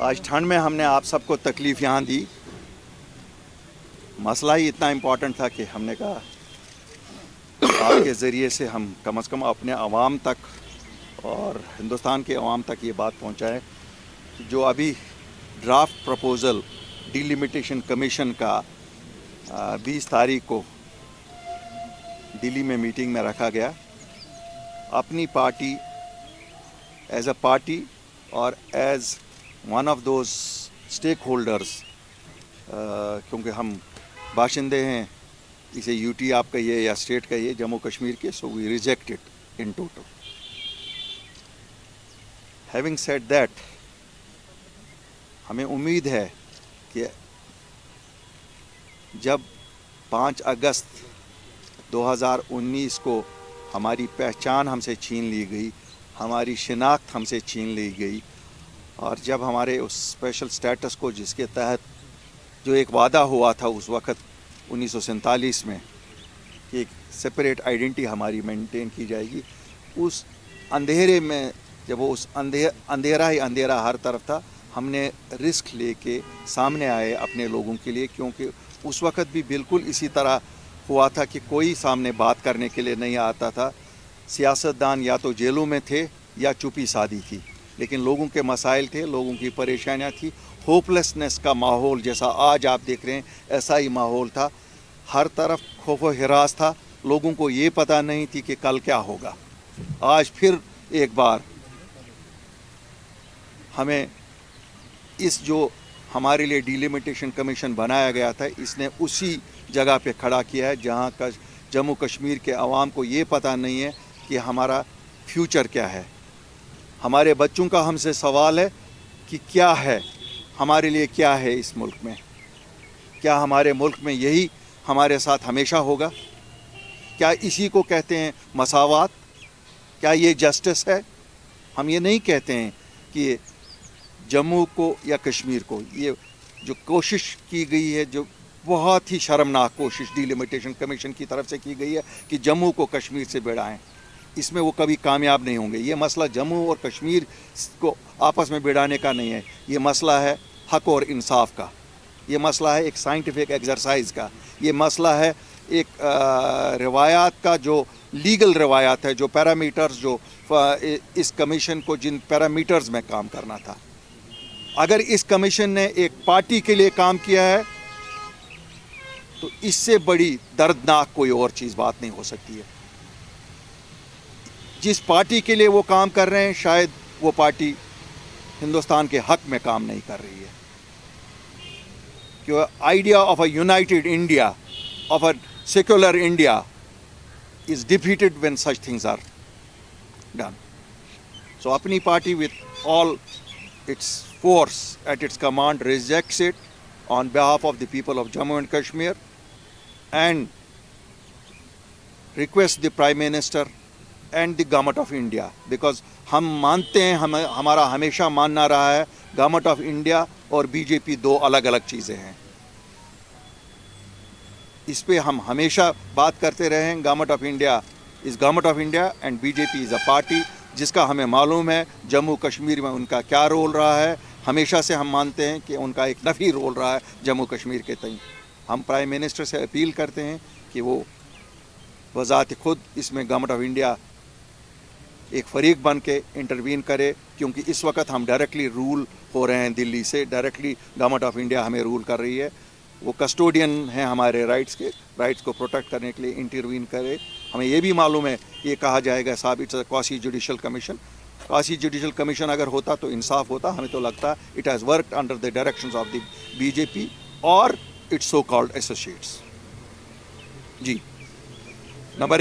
आज ठंड में हमने आप सबको तकलीफ़ यहाँ दी। मसला ही इतना इम्पोर्टेंट था कि हमने कहा आपके ज़रिए से हम कम से कम अपने अवाम तक और हिंदुस्तान के अवाम तक ये बात पहुँचाएं कि जो अभी ड्राफ्ट प्रपोज़ल डिलिमिटेशन कमीशन का 20 तारीख को दिल्ली में मीटिंग में रखा गया। अपनी पार्टी एज अ पार्टी और as one of those stake holders, क्योंकि हम बाशिंदे हैं, इसे यूटी आप कहिए या स्टेट कहिए जम्मू कश्मीर के, so we reject it in total. Having said that, हमें उम्मीद है कि जब 5 अगस्त 2019 को हमारी पहचान हमसे छीन ली गई, हमारी शिनाख्त हमसे छीन ली गई, और जब हमारे उस स्पेशल स्टेटस को, जिसके तहत जो एक वादा हुआ था उस वक़्त 1947 में कि एक सेपरेट आइडेंटिटी हमारी मेंटेन की जाएगी, उस अंधेरे में जब वो उस अंधेरा ही अंधेरा हर तरफ था, हमने रिस्क लेके सामने आए अपने लोगों के लिए, क्योंकि उस वक़्त भी बिल्कुल इसी तरह हुआ था कि कोई सामने बात करने के लिए नहीं आता था। सियासतदान या तो जेलों में थे या चुप्पी साधी थी, लेकिन लोगों के मसाइल थे, लोगों की परेशानियां थी। होपलेसनेस का माहौल जैसा आज आप देख रहे हैं, ऐसा ही माहौल था। हर तरफ खौफ व हिरास था, लोगों को ये पता नहीं थी कि कल क्या होगा। आज फिर एक बार हमें इस जो हमारे लिए डिलिमिटेशन कमीशन बनाया गया था, इसने उसी जगह पे खड़ा किया है जहाँ का जम्मू कश्मीर के अवाम को ये पता नहीं है कि हमारा फ्यूचर क्या है। हमारे बच्चों का हमसे सवाल है कि क्या है हमारे लिए, क्या है इस मुल्क में, क्या हमारे मुल्क में यही हमारे साथ हमेशा होगा? क्या इसी को कहते हैं मसावात? क्या ये जस्टिस है? हम ये नहीं कहते हैं कि जम्मू को या कश्मीर को, ये जो कोशिश की गई है, जो बहुत ही शर्मनाक कोशिश डिलिमिटेशन कमीशन की तरफ से की गई है कि जम्मू को कश्मीर से भिड़ाएं, इसमें वो कभी कामयाब नहीं होंगे। ये मसला जम्मू और कश्मीर को आपस में भिड़ाने का नहीं है, ये मसला है हक और इंसाफ का, ये मसला है एक साइंटिफिक एक्सरसाइज का, ये मसला है एक रवायात का, जो लीगल रवायात है, जो पैरामीटर्स, जो इस कमीशन को जिन पैरामीटर्स में काम करना था। अगर इस कमीशन ने एक पार्टी के लिए काम किया है तो इससे बड़ी दर्दनाक कोई और चीज़ बात नहीं हो सकती है। जिस पार्टी के लिए वो काम कर रहे हैं, शायद वो पार्टी हिंदुस्तान के हक में काम नहीं कर रही है। कि idea of a united India, of a secular India is defeated when such things are done. So अपनी party with all its force at its command rejects it on behalf of the people of Jammu and Kashmir, and requests the Prime Minister and the Government of India, because हम मानते हैं, हमारा हमेशा मानना रहा है government of India और BJP दो अलग अलग चीज़ें हैं। इस पे हम हमेशा बात करते रहे हैं। Government of India is government of India and BJP is a party, जिसका हमें मालूम है जम्मू कश्मीर में उनका क्या रोल रहा है। हमेशा से हम मानते हैं कि उनका एक नफ़ी रोल रहा है जम्मू कश्मीर के तई। हम प्राइम मिनिस्टर से अपील करते हैं कि वो वज़ात खुद इसमें गवर्नमेंट ऑफ इंडिया एक फ़रीक बन के इंटरवीन करे, क्योंकि इस वक्त हम डायरेक्टली रूल हो रहे हैं दिल्ली से, डायरेक्टली गवर्नमेंट ऑफ इंडिया हमें रूल कर रही है। वो कस्टोडियन हैं हमारे राइट्स के, राइट्स को प्रोटेक्ट करने के लिए इंटरवीन करे। हमें ये भी मालूम है, ये कहा जाएगा साहब it's a quasi judicial commission. Quasi judicial commission अगर होता तो इंसाफ होता। हमें तो लगता है it has worked under the directions of the BJP और इट्स सो कॉल्ड एसोसिएट्स। जी, नंबर